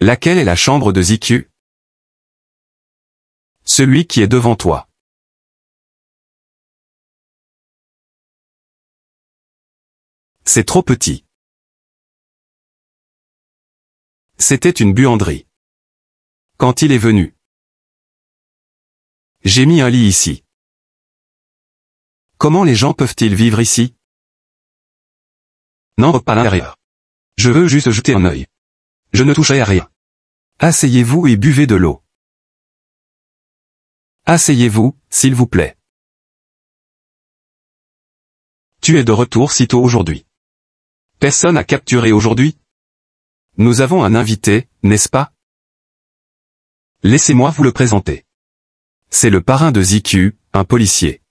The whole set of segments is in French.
Laquelle est la chambre de Ziku? Celui qui est devant toi. C'est trop petit. C'était une buanderie. Quand il est venu. J'ai mis un lit ici. Comment les gens peuvent-ils vivre ici? N'entre pas à l'intérieur. Je veux juste jeter un œil. Je ne toucherai à rien. Asseyez-vous et buvez de l'eau. Asseyez-vous, s'il vous plaît. Tu es de retour si tôt aujourd'hui. Personne à capturer aujourd'hui? Nous avons un invité, n'est-ce pas? Laissez-moi vous le présenter. C'est le parrain de Ziku, un policier.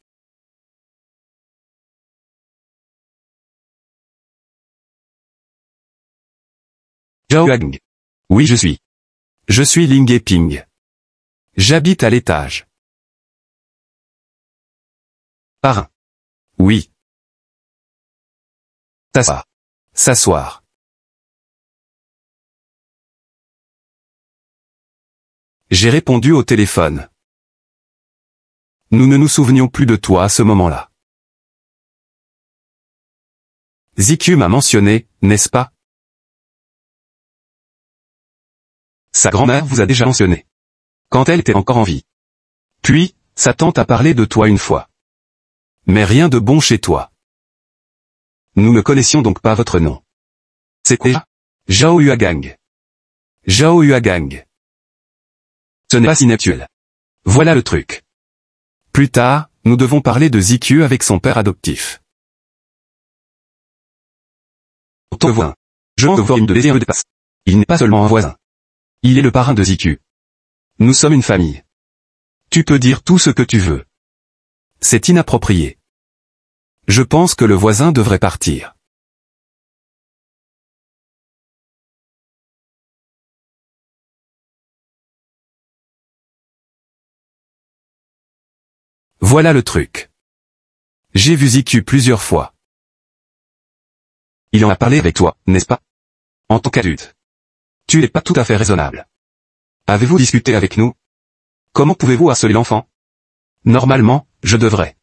Zhao Yang. Oui, je suis. Je suis Ling Eping. J'habite à l'étage. Parrain. Oui. S'asseoir. S'asseoir. J'ai répondu au téléphone. Nous ne nous souvenions plus de toi à ce moment-là. Ziku m'a mentionné, n'est-ce pas? Sa grand-mère vous a déjà mentionné. Quand elle était encore en vie. Puis, sa tante a parlé de toi une fois. Mais rien de bon chez toi. Nous ne connaissions donc pas votre nom. C'est quoi? Zhao Yuagang. Zhao Yuagang. Ce n'est pas inhabituel. Voilà le truc. Plus tard, nous devons parler de Ziku avec son père adoptif. Ton voisin. Je pense que vous de désir me dépasse. Il n'est pas seulement un voisin. Il est le parrain de Ziku. Nous sommes une famille. Tu peux dire tout ce que tu veux. C'est inapproprié. Je pense que le voisin devrait partir. Voilà le truc. J'ai vu Ziku plusieurs fois. Il en a parlé avec toi, n'est-ce pas? En tant qu'adulte. Tu n'es pas tout à fait raisonnable. Avez-vous discuté avec nous? Comment pouvez-vous harceler l'enfant? Normalement, je devrais.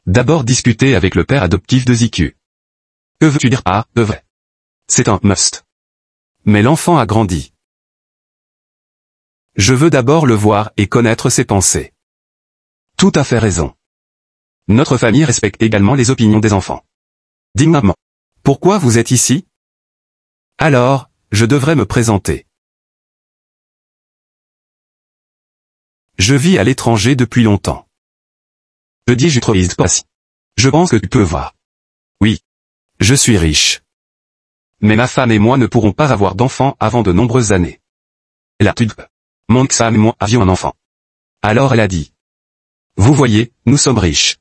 D'abord discuter avec le père adoptif de Ziku. Que veux-tu dire par devrait? C'est un must. Mais l'enfant a grandi. Je veux d'abord le voir et connaître ses pensées. Tout à fait raison. Notre famille respecte également les opinions des enfants. Dignement. Pourquoi vous êtes ici? Alors, je devrais me présenter. Je vis à l'étranger depuis longtemps. Je dis j'utilise pas. Je pense que tu peux voir. Oui. Je suis riche. Mais ma femme et moi ne pourrons pas avoir d'enfants avant de nombreuses années. Elle a tout. Mon femme et moi avions un enfant. Alors elle a dit. Vous voyez, nous sommes riches.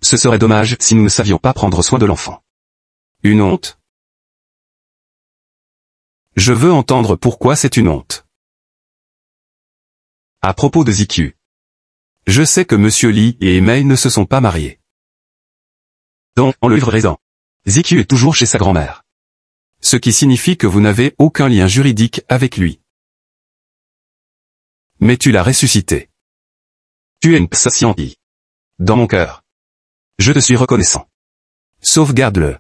Ce serait dommage si nous ne savions pas prendre soin de l'enfant. Une honte? Je veux entendre pourquoi c'est une honte. À propos de Ziku. Je sais que Monsieur Lee et Mei ne se sont pas mariés. Donc, en le livre raison. Ziku est toujours chez sa grand-mère. Ce qui signifie que vous n'avez aucun lien juridique avec lui. Mais tu l'as ressuscité. Tu es une scientifique. Dans mon cœur. Je te suis reconnaissant. Sauvegarde-le.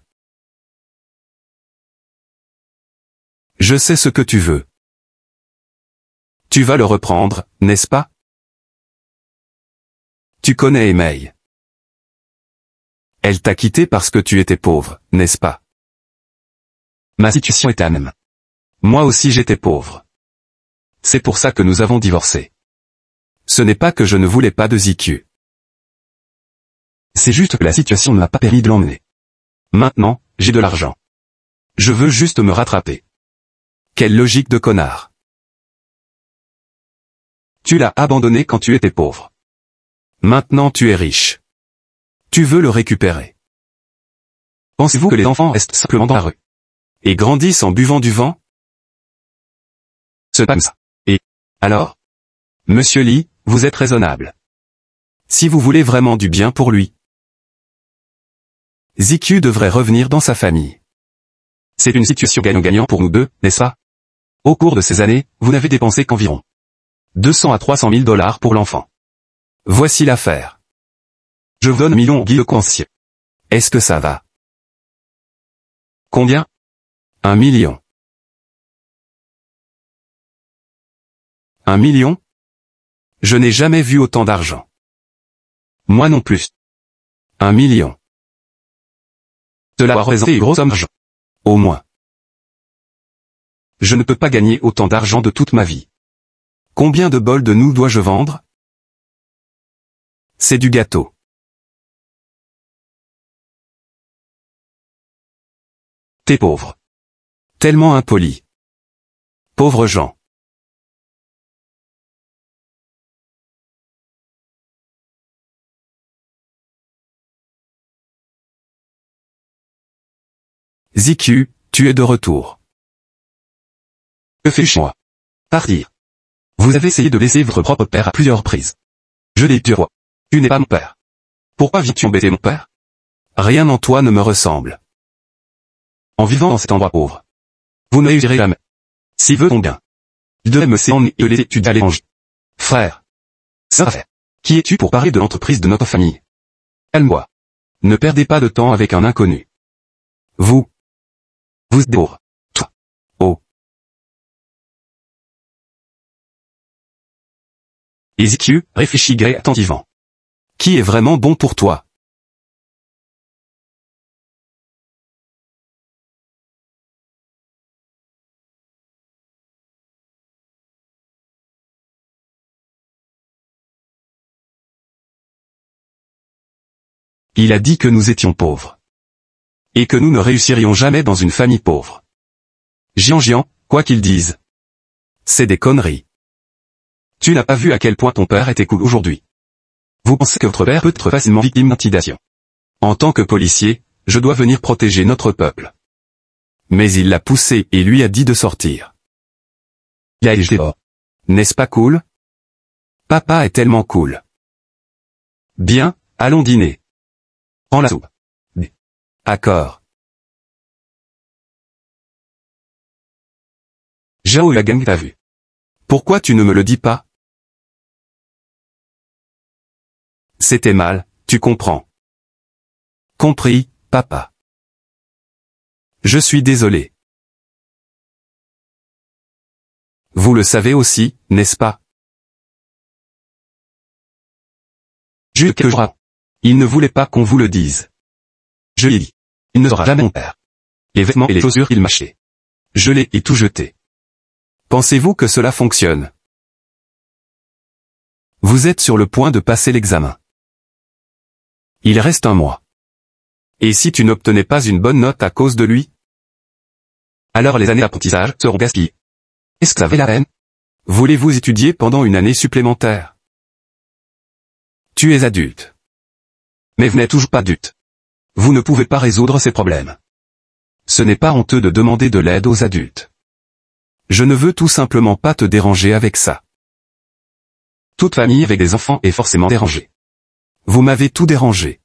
Je sais ce que tu veux. Tu vas le reprendre, n'est-ce pas? Tu connais Mei. Elle t'a quitté parce que tu étais pauvre, n'est-ce pas? Ma situation était la même. Moi aussi j'étais pauvre. C'est pour ça que nous avons divorcé. Ce n'est pas que je ne voulais pas de Ziku. C'est juste que la situation ne m'a pas permis de l'emmener. Maintenant, j'ai de l'argent. Je veux juste me rattraper. Quelle logique de connard. Tu l'as abandonné quand tu étais pauvre. Maintenant tu es riche. Tu veux le récupérer. Pensez-vous que les enfants restent simplement dans la rue et grandissent en buvant du vent? C'est pas ça. Et alors? Monsieur Lee, vous êtes raisonnable. Si vous voulez vraiment du bien pour lui. Ziku devrait revenir dans sa famille. C'est une situation gagnant-gagnant pour nous deux, n'est-ce pas? Au cours de ces années, vous n'avez dépensé qu'environ 200 à 300 000 dollars pour l'enfant. Voici l'affaire. Je vous donne 1 million Guy Leconcier. Est-ce que ça va? Combien? 1 million. 1 million? Je n'ai jamais vu autant d'argent. Moi non plus. 1 million. Cela représente une grosse somme d'argent. Au moins. Je ne peux pas gagner autant d'argent de toute ma vie. Combien de bols de nouilles dois-je vendre? C'est du gâteau. T'es pauvre. Tellement impoli. Pauvres gens. ZQ, tu es de retour. Que fais-je moi? Partir. Vous avez essayé de laisser votre propre père à plusieurs reprises. Je l'ai dit roi. Tu n'es pas mon père. Pourquoi viens-tu embêter mon père? Rien en toi ne me ressemble. En vivant dans cet endroit pauvre, vous ne réussirez jamais. S'il veut ton bien, il devait me séancer et les étudier à l'étranger. Frère. Ça fait. Qui es-tu pour parler de l'entreprise de notre famille? Calme-toi. Ne perdez pas de temps avec un inconnu. Vous êtes pauvre. Toi. Oh. Ézéchiel, réfléchis Gay attentivement. Qui est vraiment bon pour toi? Il a dit que nous étions pauvres. Et que nous ne réussirions jamais dans une famille pauvre. Jian, quoi qu'il dise. C'est des conneries. Tu n'as pas vu à quel point ton père était cool aujourd'hui. Vous pensez que votre père peut être facilement victime d'intimidation. En tant que policier, je dois venir protéger notre peuple. Mais il l'a poussé et lui a dit de sortir. Il a dit dehors. N'est-ce pas cool? Papa est tellement cool. Bien, allons dîner. Prends la soupe. Accord. Zhao la gang t'a vu. Pourquoi tu ne me le dis pas? C'était mal, tu comprends. Compris, papa. Je suis désolé. Vous le savez aussi, n'est-ce pas? Jules quelques jours avant. Il ne voulait pas qu'on vous le dise. Je lui ai dit. Il ne sera jamais mon père. Les vêtements et les chaussures qu'il m'achetait. Je l'ai et tout jeté. Pensez-vous que cela fonctionne? Vous êtes sur le point de passer l'examen. Il reste 1 mois. Et si tu n'obtenais pas une bonne note à cause de lui? Alors les années d'apprentissage seront gaspillées. Est-ce que ça valait la peine? Voulez-vous étudier pendant une année supplémentaire? Tu es adulte. Mais vous n'êtes toujours pas adulte. Vous ne pouvez pas résoudre ces problèmes. Ce n'est pas honteux de demander de l'aide aux adultes. Je ne veux tout simplement pas te déranger avec ça. Toute famille avec des enfants est forcément dérangée. Vous m'avez tout dérangé.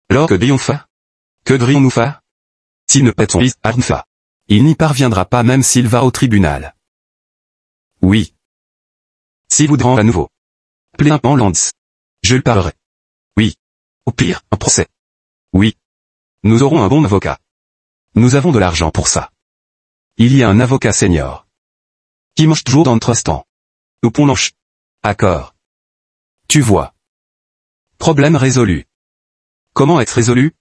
Alors que devrions-nous faire? Que devrions-nous faire? S'il ne pète son fils à Arnfa, il n'y parviendra pas même s'il va au tribunal. Oui. Si vous dérange à nouveau, appelez un Lance. Je lui parlerai. Oui. Au pire, un procès. Oui. Nous aurons un bon avocat. Nous avons de l'argent pour ça. Il y a un avocat senior. Qui mange toujours dans notre instant. Nous ponche. Accord. Tu vois. Problème résolu. Comment être résolu?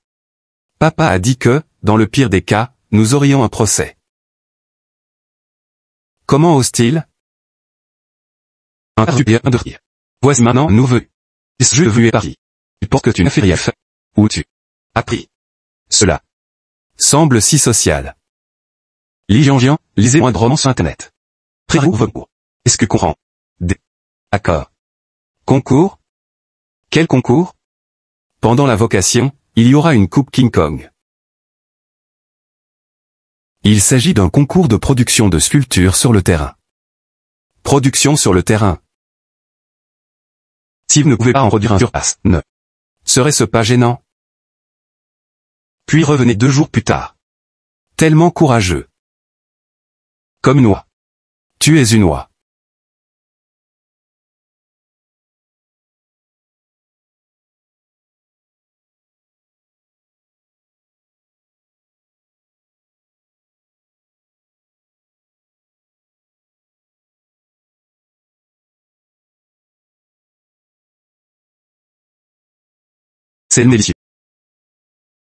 Papa a dit que, dans le pire des cas, nous aurions un procès. Comment ose-t-il? Un de rire. Voici maintenant nous venu. Je vu est parti. Tu penses que tu n'as fait rien fait? Ou tu as pris cela semble si social. Jian, lisez moins de romans sur Internet. Préparez-vous vos cours. Est-ce que comprend? Accord. Concours? Quel concours? Pendant la vocation, il y aura une coupe King Kong. Il s'agit d'un concours de production de sculptures sur le terrain. Production sur le terrain. Si vous ne pouvez pas en produire un sur place, ne serait-ce pas gênant? Puis revenez 2 jours plus tard. Tellement courageux. Comme noix. Tu es une oie. C'est délicieux.